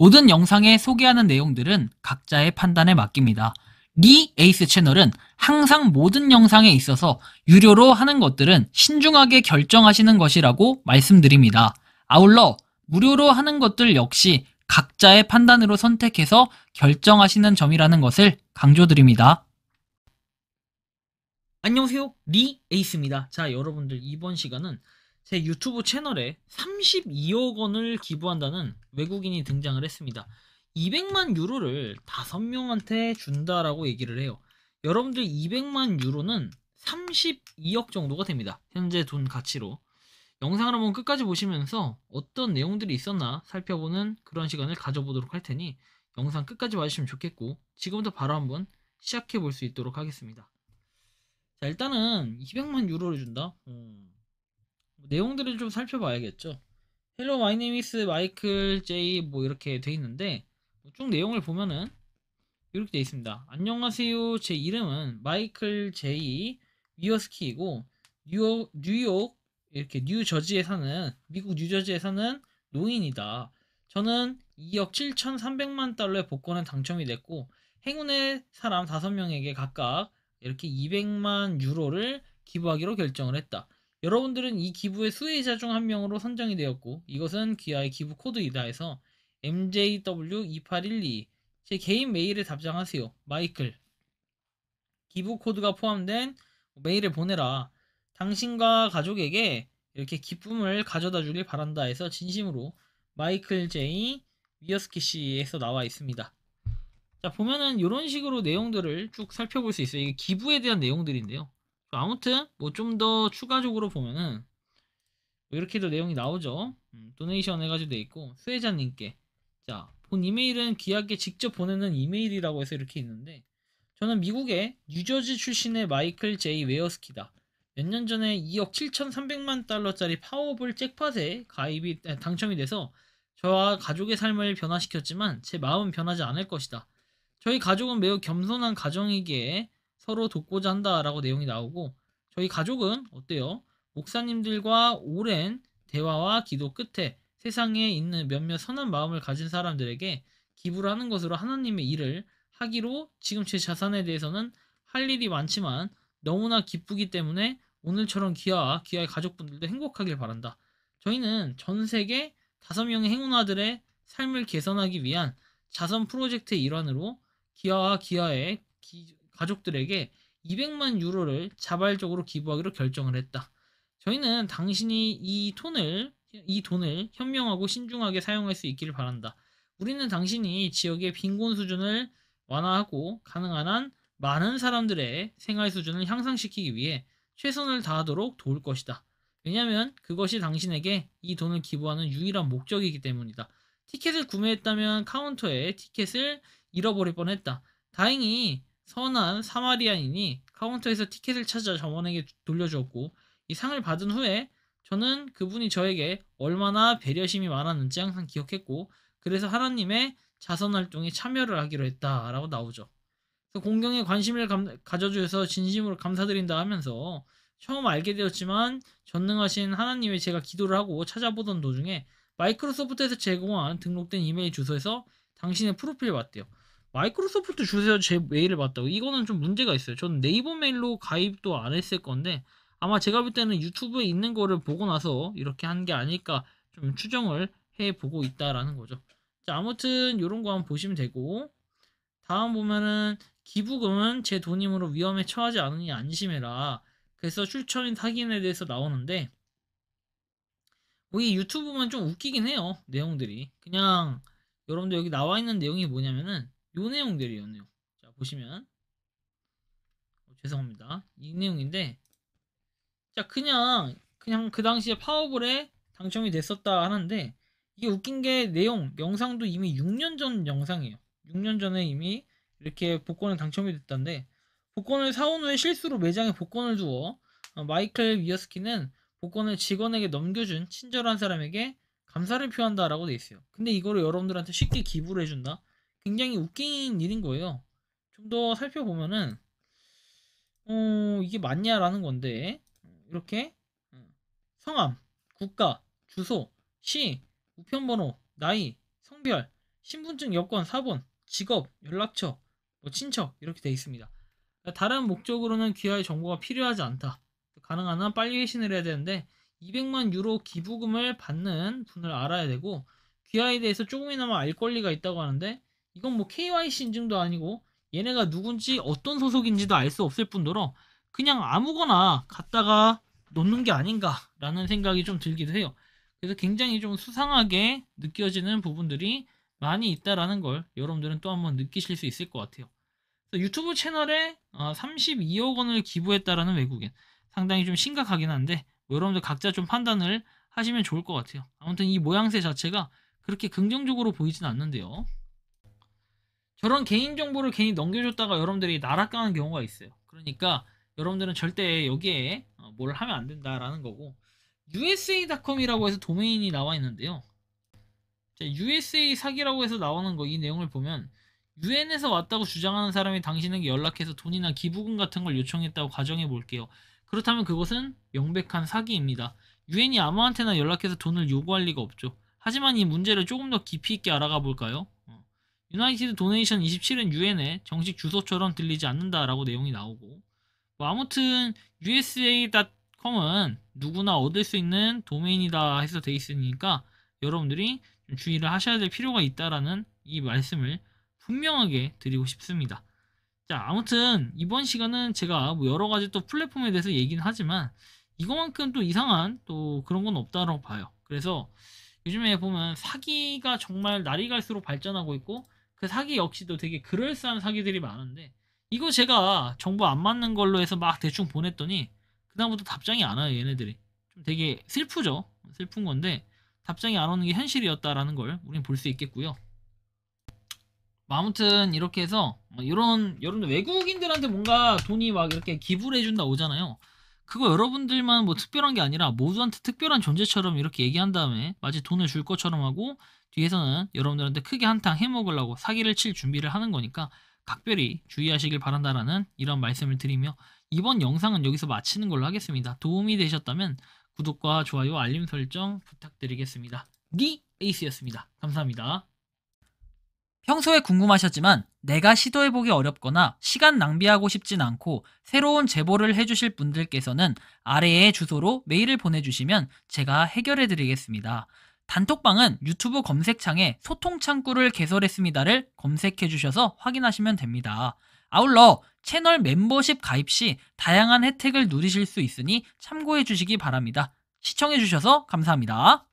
모든 영상에 소개하는 내용들은 각자의 판단에 맡깁니다. 리 에이스 채널은 항상 모든 영상에 있어서 유료로 하는 것들은 신중하게 결정하시는 것이라고 말씀드립니다. 아울러 무료로 하는 것들 역시 각자의 판단으로 선택해서 결정하시는 점이라는 것을 강조드립니다. 안녕하세요, 리 에이스입니다. 자, 여러분들, 이번 시간은 제 유튜브 채널에 32억 원을 기부한다는 외국인이 등장을 했습니다. 200만 유로를 5명한테 준다라고 얘기를 해요. 여러분들, 200만 유로는 32억 정도가 됩니다. 현재 돈 가치로. 영상을 한번 끝까지 보시면서 어떤 내용들이 있었나 살펴보는 그런 시간을 가져보도록 할 테니 영상 끝까지 봐주시면 좋겠고, 지금부터 바로 한번 시작해 볼 수 있도록 하겠습니다. 자, 일단은 200만 유로를 준다? 내용들을 좀 살펴봐야겠죠. Hello, my name is Michael J. 뭐 이렇게 돼 있는데, 쭉 내용을 보면은 이렇게 돼 있습니다. 안녕하세요. 제 이름은 마이클 J. 위어스키이고 뉴욕 이렇게 뉴저지에 사는, 미국 뉴저지에 사는 노인이다. 저는 2억 7,300만 달러의 복권에 당첨이 됐고, 행운의 사람 5명에게 각각 이렇게 200만 유로를 기부하기로 결정을 했다. 여러분들은 이 기부의 수혜자 중 한 명으로 선정이 되었고, 이것은 귀하의 기부 코드이다 해서 MJW2812, 제 개인 메일에 답장하세요. 마이클. 기부 코드가 포함된 메일을 보내라. 당신과 가족에게 이렇게 기쁨을 가져다 주길 바란다 해서 진심으로 마이클 제이 위어스키 씨에서 나와 있습니다. 자, 보면은 이런 식으로 내용들을 쭉 살펴볼 수 있어요. 이게 기부에 대한 내용들인데요. 아무튼 뭐 좀 더 추가적으로 보면은 뭐 이렇게도 내용이 나오죠. 도네이션 해가지고 돼 있고, 수혜자님께, 자, 본 이메일은 귀하게 직접 보내는 이메일이라고 해서 이렇게 있는데, 저는 미국의 뉴저지 출신의 마이클 제이 웨어스키다. 몇 년 전에 2억 7,300만 달러짜리 파워볼 잭팟에 당첨이 돼서 저와 가족의 삶을 변화시켰지만 제 마음은 변하지 않을 것이다. 저희 가족은 매우 겸손한 가정이기에 서로 돕고자 한다라고 내용이 나오고, 저희 가족은 어때요? 목사님들과 오랜 대화와 기도 끝에 세상에 있는 몇몇 선한 마음을 가진 사람들에게 기부를 하는 것으로 하나님의 일을 하기로, 지금 제 자산에 대해서는 할 일이 많지만 너무나 기쁘기 때문에 오늘처럼 귀하와 귀하의 가족분들도 행복하길 바란다. 저희는 전 세계 5명의 행운아들의 삶을 개선하기 위한 자선 프로젝트의 일환으로 귀하와 귀하의 가족들에게 200만 유로를 자발적으로 기부하기로 결정을 했다. 저희는 당신이 이 돈을 현명하고 신중하게 사용할 수 있기를 바란다. 우리는 당신이 지역의 빈곤 수준을 완화하고 가능한 한 많은 사람들의 생활 수준을 향상시키기 위해 최선을 다하도록 도울 것이다. 왜냐하면 그것이 당신에게 이 돈을 기부하는 유일한 목적이기 때문이다. 티켓을 구매했다면 카운터에 티켓을 잃어버릴 뻔했다. 다행히 선한 사마리안인이 카운터에서 티켓을 찾아 점원에게 돌려주었고, 이 상을 받은 후에 저는 그분이 저에게 얼마나 배려심이 많았는지 항상 기억했고, 그래서 하나님의 자선활동에 참여를 하기로 했다라고 나오죠. 그래서 공경에 관심을 가져주셔서 진심으로 감사드린다 하면서 처음 알게 되었지만 전능하신 하나님의 제가 기도를 하고 찾아보던 도중에 마이크로소프트에서 제공한 등록된 이메일 주소에서 당신의 프로필을 봤대요. 마이크로소프트 주소에서 제 메일을 봤다고? 이거는 좀 문제가 있어요. 저는 네이버 메일로 가입도 안 했을 건데, 아마 제가 볼 때는 유튜브에 있는 거를 보고 나서 이렇게 한 게 아닐까 좀 추정을 해보고 있다라는 거죠. 자, 아무튼 이런 거 한번 보시면 되고, 다음 보면은 기부금은 제 돈이므로 위험에 처하지 않으니 안심해라. 그래서 출처인 확인에 대해서 나오는데, 뭐 이 유튜브 보면 좀 웃기긴 해요. 내용들이 그냥, 여러분들 여기 나와 있는 내용이 뭐냐면은 요 내용들이에요. 내용. 자, 보시면 죄송합니다. 이 내용인데, 자, 그냥 그 당시에 파워볼에 당첨이 됐었다 하는데, 이게 웃긴 게 영상도 이미 6년 전 영상이에요. 6년 전에 이미 이렇게 복권에 당첨이 됐다는데, 복권을 사온 후에 실수로 매장에 복권을 두어 마이클 위어스키는 복권을 직원에게 넘겨준 친절한 사람에게 감사를 표한다라고 돼 있어요. 근데 이거를 여러분들한테 쉽게 기부를 해준다? 굉장히 웃긴 일인 거예요. 좀 더 살펴보면은 이게 맞냐라는 건데, 이렇게 성함, 국가, 주소, 시, 우편번호, 나이, 성별, 신분증, 여권, 사본, 직업, 연락처, 뭐 친척 이렇게 돼 있습니다. 그러니까 다른 목적으로는 귀하의 정보가 필요하지 않다. 가능한 한 빨리 회신을 해야 되는데 200만 유로 기부금을 받는 분을 알아야 되고 귀하에 대해서 조금이나마 알 권리가 있다고 하는데 이건 뭐 KYC 인증도 아니고 얘네가 누군지 어떤 소속인지도 알 수 없을 뿐더러 그냥 아무거나 갖다가 놓는 게 아닌가라는 생각이 좀 들기도 해요. 그래서 굉장히 좀 수상하게 느껴지는 부분들이 많이 있다라는 걸 여러분들은 또 한번 느끼실 수 있을 것 같아요. 유튜브 채널에 32억 원을 기부했다라는 외국인 상당히 좀 심각하긴 한데 뭐 여러분들 각자 좀 판단을 하시면 좋을 것 같아요. 아무튼 이 모양새 자체가 그렇게 긍정적으로 보이진 않는데요. 저런 개인정보를 괜히 넘겨줬다가 여러분들이 날아가는 경우가 있어요. 그러니까 여러분들은 절대 여기에 뭘 하면 안 된다라는 거고 USA.com이라고 해서 도메인이 나와 있는데요. USA 사기라고 해서 나오는 거 이 내용을 보면 유엔에서 왔다고 주장하는 사람이 당신에게 연락해서 돈이나 기부금 같은 걸 요청했다고 가정해 볼게요. 그렇다면 그것은 명백한 사기입니다. 유엔이 아무한테나 연락해서 돈을 요구할 리가 없죠. 하지만 이 문제를 조금 더 깊이 있게 알아가 볼까요? 유나이티드 도네이션 27은 유엔의 정식 주소처럼 들리지 않는다라고 내용이 나오고 뭐 아무튼 USA.com은 누구나 얻을 수 있는 도메인이다 해서 돼 있으니까 여러분들이 좀 주의를 하셔야 될 필요가 있다라는 이 말씀을 분명하게 드리고 싶습니다. 자, 아무튼 이번 시간은 제가 뭐 여러 가지 또 플랫폼에 대해서 얘기는 하지만 이거만큼 또 이상한 또 그런 건 없다라고 봐요. 그래서 요즘에 보면 사기가 정말 날이 갈수록 발전하고 있고 그 사기 역시도 되게 그럴싸한 사기들이 많은데 이거 제가 정보 안 맞는 걸로 해서 막 대충 보냈더니 그다음부터 답장이 안 와요. 얘네들이 좀 되게 슬프죠. 슬픈 건데 답장이 안 오는 게 현실이었다라는 걸 우린 볼 수 있겠고요. 뭐 아무튼 이렇게 해서 이런 여러분들 외국인들한테 뭔가 돈이 막 이렇게 기부를 해준다 오잖아요. 그거 여러분들만 뭐 특별한 게 아니라 모두한테 특별한 존재처럼 이렇게 얘기한 다음에 마치 돈을 줄 것처럼 하고 뒤에서는 여러분들한테 크게 한탕 해먹으려고 사기를 칠 준비를 하는 거니까 각별히 주의하시길 바란다라는 이런 말씀을 드리며 이번 영상은 여기서 마치는 걸로 하겠습니다. 도움이 되셨다면 구독과 좋아요, 알림 설정 부탁드리겠습니다. 니 에이스였습니다. 감사합니다. 평소에 궁금하셨지만 내가 시도해보기 어렵거나 시간 낭비하고 싶진 않고 새로운 제보를 해주실 분들께서는 아래의 주소로 메일을 보내주시면 제가 해결해드리겠습니다. 단톡방은 유튜브 검색창에 소통창구를 개설했습니다를 검색해주셔서 확인하시면 됩니다. 아울러 채널 멤버십 가입 시 다양한 혜택을 누리실 수 있으니 참고해주시기 바랍니다. 시청해주셔서 감사합니다.